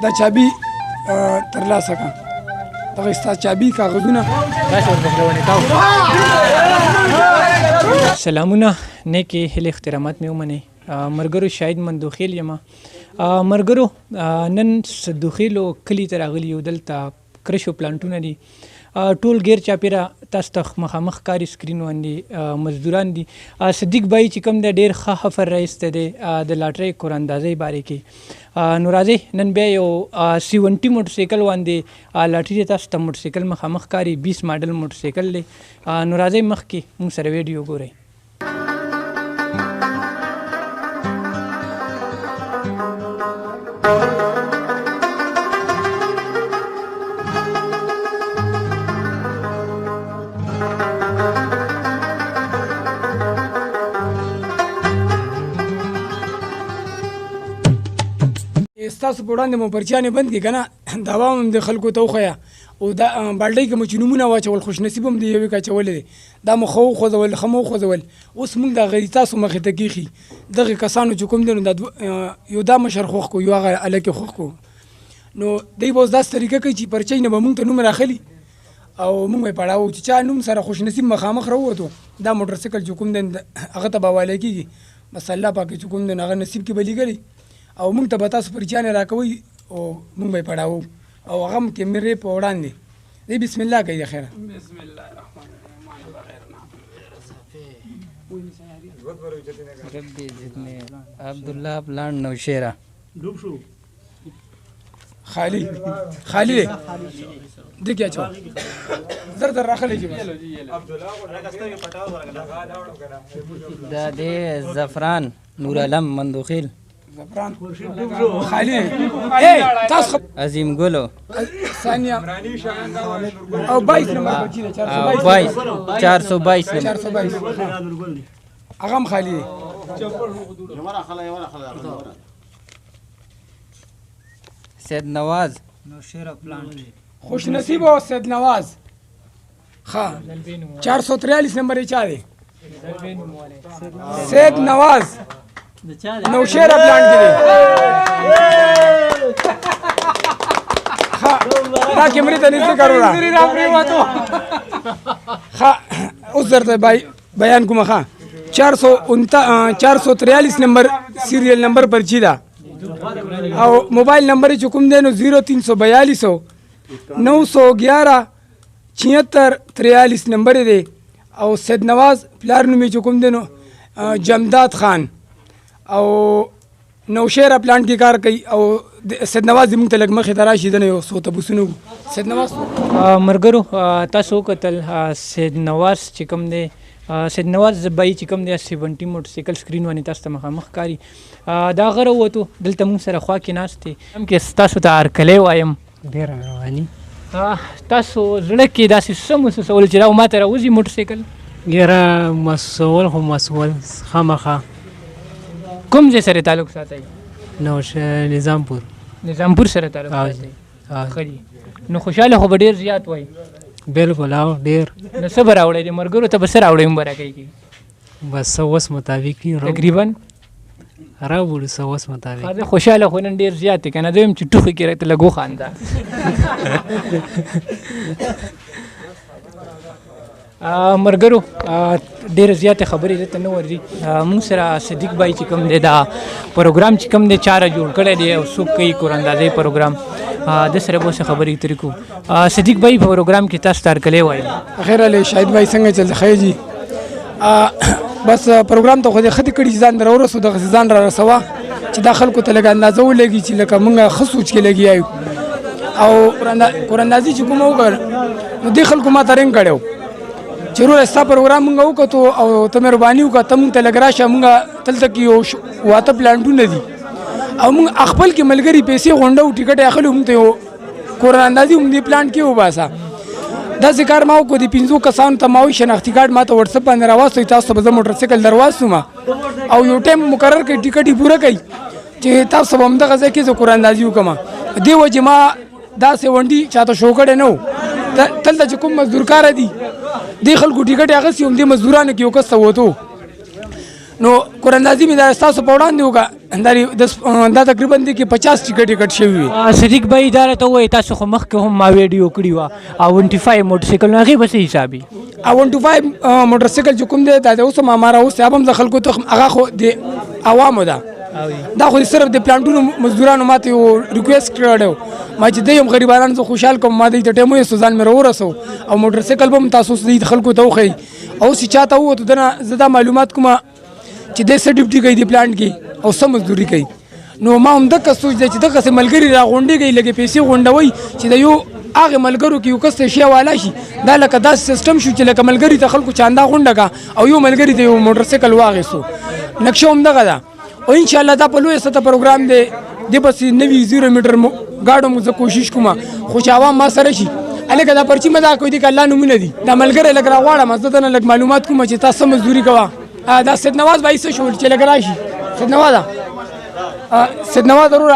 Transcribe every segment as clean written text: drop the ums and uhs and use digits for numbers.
دا چابي ترلاسه کړه دغه ستا چابي کاغذونه سلامونه نیکې هیلې احترامات مې ومنئ ملګرو شاید مندوخیل یم ملګرو نن سدوخېلو کلي ته راغلي یو دلته کرشو پلانټونه دي ټول غیر چاپیره تاسو ته مخامخ کاري سکرین باندې مزدوران دي صدیق بھائی چې کوم دی ډېر ښه حفر راایستی دی د لاټرۍ کوراندازۍ بارې کې نو راځئ نن بیا یو 70 موټرسایکل باندې لاټرۍ تاسو ته موټرسایکل مخامخ کاري 20 ماډل موټرسایکل دی نو راځئ مخکې موږ سره ویډیو ګورئ ستاسو په وړاندې مو پرچیانې بند کړي که نه دوا هم د خلکو ته وښیه او دا بالډۍ کې مو چې نومونه واچول خوشنصیب هم د یوې که اچولی دی دا مو ښه وخوځول ښه مو وخوځول اوس موږ د هغه تاسو مخې ته کېښي دغې کسانو چې کوم دی نو یو دا مشر خوښ کړو یو هغه هلکې خوښ کړو نو دی به اوس داسې طریقه کوي چې پرچۍ نه به موږ ته نوم راخلي او موږ به یې پړاوو چې چا نوم سره خوشنصیب مخامخ راووتو دا موټرسایکل چې کوم دی هغه ته به حواله کېږي بس الله پاک چې کوم دی هغه نصیب کې به لیکلی او موږ ته به تاسو پرچیانې راکوئ او موږ به یې پړاوو او هغه هم کیمرې په وړاندې دی بسم الله کوي د خیره بسم الله الرحمن الرحیم عبدالله پلان نوشیره خالی خالی دی دی کیا چو در در راخلی جی دا دی زفران نور علم مندوخیل زفران خالی اے تاس عظیم گلو ثانیہ او 22 نمبر بچی دی 422 اغم خالی دی سید نواز خوش نصیب او سید نواز خا 443 نمبر یې چا دی سید نواز نوشیره پلانټ کې دی دا کیمرې ته نږدې کارو ښه اوس درته بیان کومه ښه 443 نمبر سیریل نمبر پرچی ده او موبایل نمبر چې کوم دی نو 0342 911 76 نمبر دی او سید نواز پلار نوم چې کوم دی نو جمداد خان او نوشیره پلانټ کې کار کوي او سید نواز زموږ ته لږ مخې ته راشي دنه یو څو تپوسونه سید نواز ملګرو تاسو وکتل سید نواز چې کوم دی سید نواز بای چې کوم دی 70 موټرسایکل سکرین باندې تاسو ته مخامخ کاري دا غره وته دلته موږ سره خوا کې ناست دي هم کې تاسو ته هرکلی وایم ډېر رواني تاسو زړه کې داسې څه محسوسول چې دا ماته راوځي موټرسایکل ګیره مسول خو مسول خامخا کوم ځای سره تعلق ساتئ نظامپور سره تعلق ساتئ نو خوشحاله خو به ډېر زیات وای بالکل او ډېر نو څه به راوړی دی ملګرو ته به څه راوړی هم به راکوي بس سوس مطابق تقریبا راوړو سوس مطابق زه خوشحاله خو نن ډېر زیات دی که نه دویم چې ټوخي کې راته لږ وخانده ملګرو ډېرې زیاتې خبرې دلته نه ورځي موږ سره صدیق بھائی چې کوم دی دا پروګرام چې کوم دی چاره جوړ کړی دی او څوک کوي کوراندازۍ پروګرام د سره به اوسه خبرې ترې کوو صدیق بھائی په پروګرام کې تاسو ته هرکلی وایي خیر علی شاهد بھائی څنګه چل خیر جی بس پروګرام ته خو دې ښه دې کړي چې ځان در ورسو دغسې ځان را رسوه چې دا خلکو ته لږ اندازه ولګي چې لکه موږ ښه سوچ کې لګیا یو او کوراندازي چې کومه وکړ نو دې خلکو ما ته رنګ کړی و چې وروره ستا پروګرام موږ وکتو او ته مهرباني وکړه ته موږ ته لږ راشه موږ دلته کې یو واته پلانټونه دي او موږ خپل کې ملګري پیسې غونډه او ټکټ اخلو موږ ته یو کوراندازي موږ دې پلانټ کې وباسه داسې کار ما وکړو د 5 کسانو ته ما وایي شناختي کارډ ما ته وټسپ باندې راواستوئ تاسو ته به زه موټرسایکل در واستوم او یو ټایم مقرر کړئ ټکټ یې پوره کوي چې تاسو به همدغه ځای کې زه کوراندازي وکړم دې وجې ما داسې ونډي چاته شو کړی نه و دلته چې کوم مزدور کاره دي دې خلکو ټکټ یې اخیستي هم دې مزدورانو کې یو کس ته وتو نو قراندازي مې دا ستاسو په وړاندې وکړه دا تقریبا دي کې 50 ټیکټې کټ شوي وي. صدیق بھائی دا راته ووایي تاسو خو مخکې هم ما ویډیو کړي وه 25 موټرسایکل نو هغې به څه حساب وي؟ 25 موټرسایکل چې کوم دی دا د اوس هم هماره اوس هم د خلکو ته هغه خو د عوامو ده دا خو صرف د پلانټونو مزدورانو ماته یو ریکویسټ کړی ما چې دی هم غریبانان زه خوشحال کوم ما دی ته ټایم ویستو ځان مې راورسو او موټرسایکل به هم تاسو اوس د خلکو ته وښیي او چې چاته ووتو دنه زه دا معلومات کومه چې دی څه ډیوټي کوي د پلانټ کې او څه مزدوري کوي نو ما هم دغه سوچ دی چې دغسې ملګري راغونډېږي لږې پیسې غونډوئ چې د یو هغې ملګرو کې یو کس ته شی والا شي دا لکه داسې سیسټم شو چې لکه ملګري ته خلکو چاندا غونډه کړه او یو ملګري ته یو موټرسایکل واخیستو نقشه هم دغه ده او انشاءالله دا په لویه سطح پروګرام دی دې پسې نوي 0 میټر ګاډو مو زه کوشش کوم خو چې عوام ما سره شي هلکه دا پرچي مې دا کوي دي که الله نومونه دي دا ملګری لږ راغواړم زه دنه لږ معلومات کوم چې تا څه مزدوري کوه دا سید نواز بھائی څه شول چې لږ راشي سید نوازه سید نواز ضرور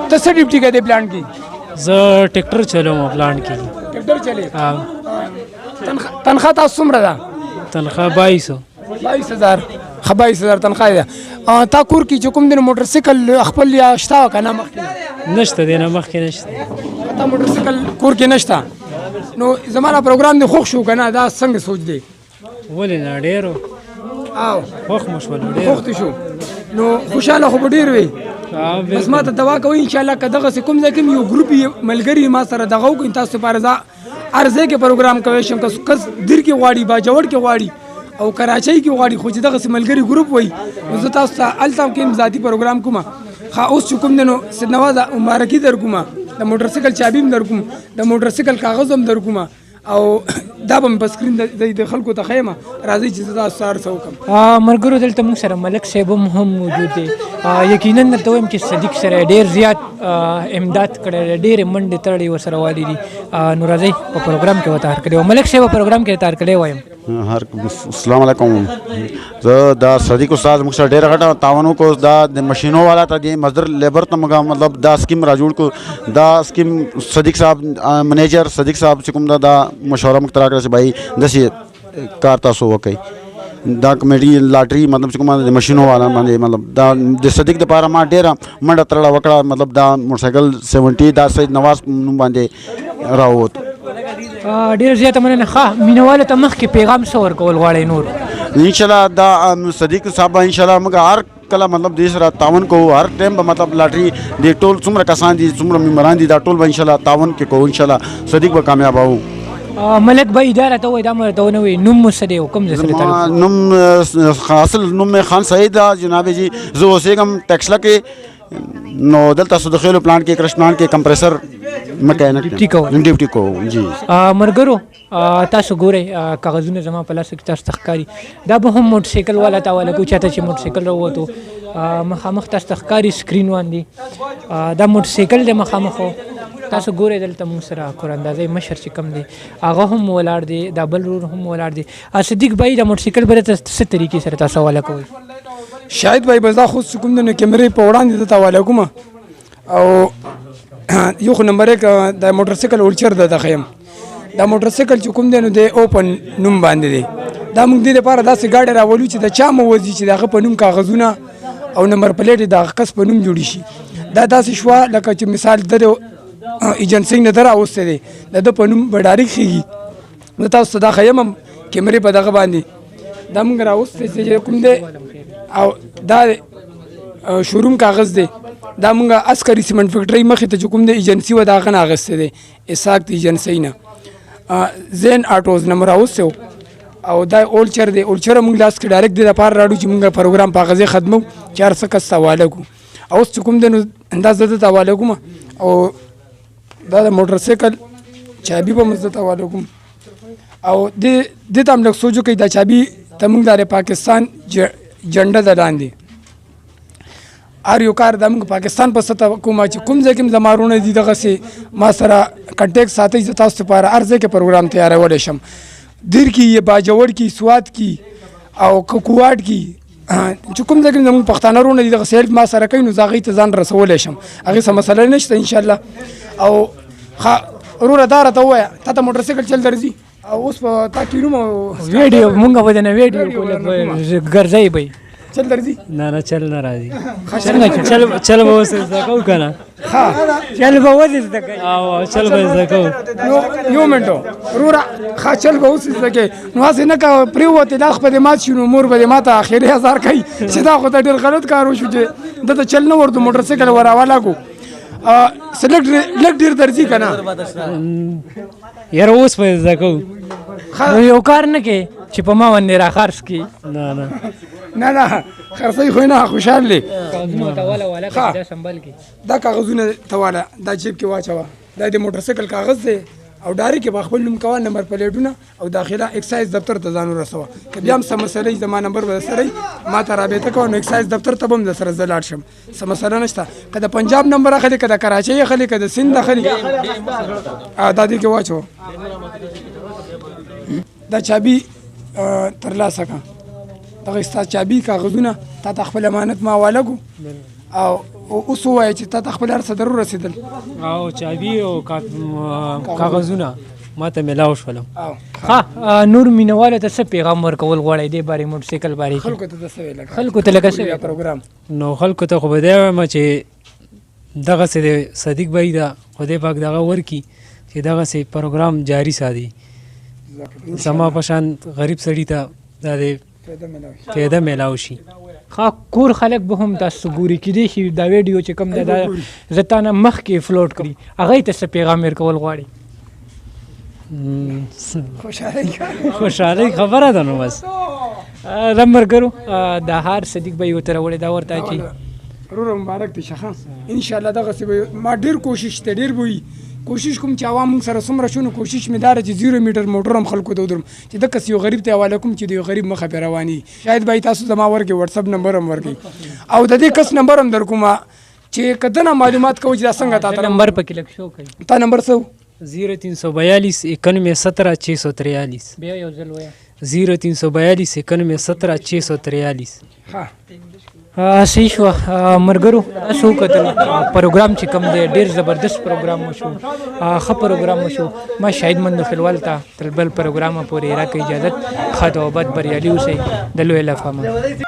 ته څه ډیوټي کوې دې پلانټ کې؟ زه ټریکټر چلوم پلانټ کې. ټریکټر چلې تنخواه تاسو څومره ده؟ تنخواه 2200 22,000 تنخواه ده. تا کور کې چې کوم دی نو موټرسایکل خپل یا شته که نه مخکې نشته دی نه مخکې نشته تا موټرسایکل کور کې نشته نو زما دا پروګرام دی خوښ شو که نه دا څنګه سوچ دی؟ ولې نه ډېرو او خوښ مو شول ډېر خوښ دې شو نو خوشحاله خو به ډېر وي بس ما ته دوا کوئ انشاءالله که دغسې کوم ځای کې یو ګروپ ملګري ما سره دغه وکړي تاسو لپاره زه هر ځای کې پروګرام کوی شم که کس دیر کې غواړي باجوړ کې غواړي او کراچۍ کې غواړي خو چې دغسې ملګري ګروپ وي نو زه تاسو ته هلته کې ذاتي پروګرام کوم ښه اوس چې کوم دی نو سید نواز مبارکي در کوم د موټرسایکل چابي هم در کوم د موټرسایکل کاغذ هم در کوم او دا به مې په سکرین د خلکو ته ښیم راځئ چې زه تاسو ته هر څه وکړم. ملګرو دلته موږ سره ملک صاحب هم موجود دی یقینا درته وایم چې صدیق سره ډېر زیات امداد کړی دی ډېرې منډې تړلې ورسره والي دي نو راځئ په پروګرام کې ورته هر کړی و ملک صاحب په پروګرام کې ورته هر کړی وایم. السلام علیکم زه دا صدیق استاد موږ سره ډېره غټه تعاون وکړو دا د مشینو والا ته د مزدور لیبر ته موږ مطلب دا سکیم را جوړ کړو دا سکیم صدیق صاحب منیجر صدیق صاحب چې کوم دا مشوره موږ ته راکړه چې بھائی داسې کار تاسو وکړئ دا کمیټي لاټري مطلب چې کومه د مشینو والا باندې مطلب دا د صدیق دپاره ما ډېره منډه تړله وکړه مطلب دا موټرسایکل 70 دا سید نواز نوم باندې راووت. ډېر زیاته مننه. ښه مینهوالو ته مخکې پیغام څه ورکول غواړئ نور؟ انشاءالله دا صدیق صاحب انشاءالله موږ هر کله مطلب دې سره تعاون کوو هر ټایم به مطلب لاټري د ټول څومره کسان دي څومره ممبران دي دا ټول به انشاءالله تعاون کې کوو انشاءالله صدیق به کامیابوو. ملک بھائی دا راته ووایي دا مې ورته ونه وایي نوم مو څه دی او کوم ځای سره تعلق؟ نوم اصل نوم مې خان سعید ده جناب جي زه اوسېږم ټیکسلا کې نو دلته سدوخېلو پلانټ کې کرش پلانټ کې کمپریسر مکینک ډیوټي کوم جی. مرګرو تاسو ګورئ کاغذونه زما په لاس کې تاسو ته ښکاري دا به هم موټرسایکل والا ته حواله کوو چاته چې موټرسایکل راووتو مخامخ تاسو ته ښکاري سکرین باندې دا موټرسایکل دی مخامخ تاسو ګورئ دلته موږ سره قراندازۍ مشر چې کوم دی هغه هم ولاړ دی دا بل ورور هم ولاړ دی. صدیق بھائی دا موټرسایکل به راته څه طریقې سره تاسو حواله کوئ؟ شاید بھائی بس دا خو چې کوم دی نو کیمرې په وړاندې درته حواله کوم او یو خو نمبر 1 دا موټرسایکل اولچر ده ښیم دا موټرسایکل چې کوم دی نو د اوپن نوم باندې دی دا موږ دې لپاره داسې ګاډی راولو چې د چا موځي چې د هغه په نوم کاغذونه او نمبر پلیټ د هغه کس په نوم جوړي شي دا داسې شوه لکه چې مثال د ایجنسۍ نه در راوستی دی د ده په نوم به ډایرکټ ښیږي زه تاسو ته دا ښیم هم کیمرې په دغه باندې دا موږ راوستی چې کوم دی او دا شوروم کاغذ دی دا موږ عسکري سیمنټ فیکټرۍ مخې ته چې کوم دی ایجنسي وه د هغه نه اخیستی دی اسحاق د ایجنسۍ نه زین آټوز نه مو راوستی او دا اولچر دی اولچره موږ لاس کې ډایرکټ دې دپاره راړو چې موږ پروګرام په هغه ځای ختمو چې هر څه کس ته حواله کړو اوس چې کوم دی نو دا زه دته حواله کوم او دا د موټرسایکل چابي به مو زه ته حواله کوم او دې ته هم لږ سوچ وکړئ دا چابي ته موږ دا د پاکستان جنډه ده لاندې هر یو کار د موږ پاکستان په سطح کومه چې کوم ځای کې هم زما وروڼه دي دغسې ما سره کنټیکټ ساتئ زه تاسو لپاره هر ځای کې پروګرام تیارولی شم دیر کې یا باجوړ کې سوات کې او کوواټ کې چې کوم ځای کې زموږ پښتانه وروڼه دي دغسې هیلپ ما سره کوي نو زه هغوی ته ځان رسولی شم هغې څه مسله نشته انشاءالله او وروره دا راته ووایه تا ته موټرسایکل چل درځي او اوس په تا کینوم ویډیو مونږ به د نه ویډیو ګرځئ به چل درځي نه چل نه راځي څنګه چل به اوس زده کوو که نه چل به ولې زده کوي او چل به زده کوو نو یو منټو وروره ښه چل به اوس زده کوې نو هسې نه که پرېوتې دا خو به دې مات شي نو مور به دې ما ته اخري هزار کوي چې دا خو ته ډېر غلط کار وشو چې ده ته چل نه ورته موټر سایکل وراوالا کو څه لږ ډېر درځي که نه یاره اوس به زده کوو نو یو کار نه کې چې په ما باندې راخرڅ کړي نه نه خرڅوي خو نه خوشحال دی کاغذونه ته والا کړي دا سنبال کړي دا کاغذونه ته والا دا جیب کې واچوه دا د موټر سایکل کاغذ دی او ډاري کې به خپل نوم کوه نمبر پلیټونه او داخله اکسایز دفتر ته ځان ورسوه که بیا هم څه مسله وي زما نمبر به درسره وي ما ته رابطه کوه نو اکسایز دفتر ته به هم درسره زه لاړ شم څه مسله نشته که د پنجاب نمبر اخلي که د کراچۍ اخلي که د سند اخلي دا دې کې واچوه دا چابي ترلاسه کړه دغه ستا چابي کاغذونه تا ته خپل امانت ما حواله کړو او اوس ووایه چې تا ته خپل هر څه ضرور رسېدل او چابي او کاغذونه ما ته میلاو شول ها نور مینوالو ته څه پیغام ورکول غواړئ دې بارې موټر سایکل بارې خلکو ته څه ویل خلکو ته لکه څه پروګرام نو خلکو ته خو به دی وایم چې دغسې د صدیق بھائی دا خدای پاک دغه ورکي چې دغسې پروګرام جاري ساتي زما په شان غریب سړي ته دا د فایده میلاو شي ښه کور خلک به هم تاسو ګوري کېدای شي دا ویډیو چې کوم دی دا زه تا نه مخکې فلوټ کړي هغوی ته څه پیغام ورکول غواړي خوشحالۍ خبره ده نو بس د ملګرو د هار صدیق بھائی ورته راوړی دا ورته چې وروره مبارک دی شه انشاءالله دغسې به ما ډېر کوشش دی ډېر به وي کوشش کوم چې عوام موږ سره څومره شو نو کوشش مې دا ده چې 0 میټر موټر هم خلکو ته ودرم چې دقسې یو غریب ته حواله کوم چې د یو غریب مخه پرې رواني شاید به تاسو زما ورکړي وټساپ نمبر هم ورکړي او د دې کس نمبر هم در کومه چې که دنه معلومات کوو چې دا څنګه تا ته نمبر پکې لږ شو کوي تا نمبر څه 0342 91 17 643 بیا یو ځل وایه 0342 91 17 643 ها صحیح شوه ملګرو تاسو وکتل پروګرام چې کوم دی ډېر زبردست پروګرام وشو ښه پروګرام وشو ما شاهد مندوخېلوال ته تر بل پروګرامه پورې راکړئ اجازت ښه او بد بریالي اوسئ د لوی له فهمه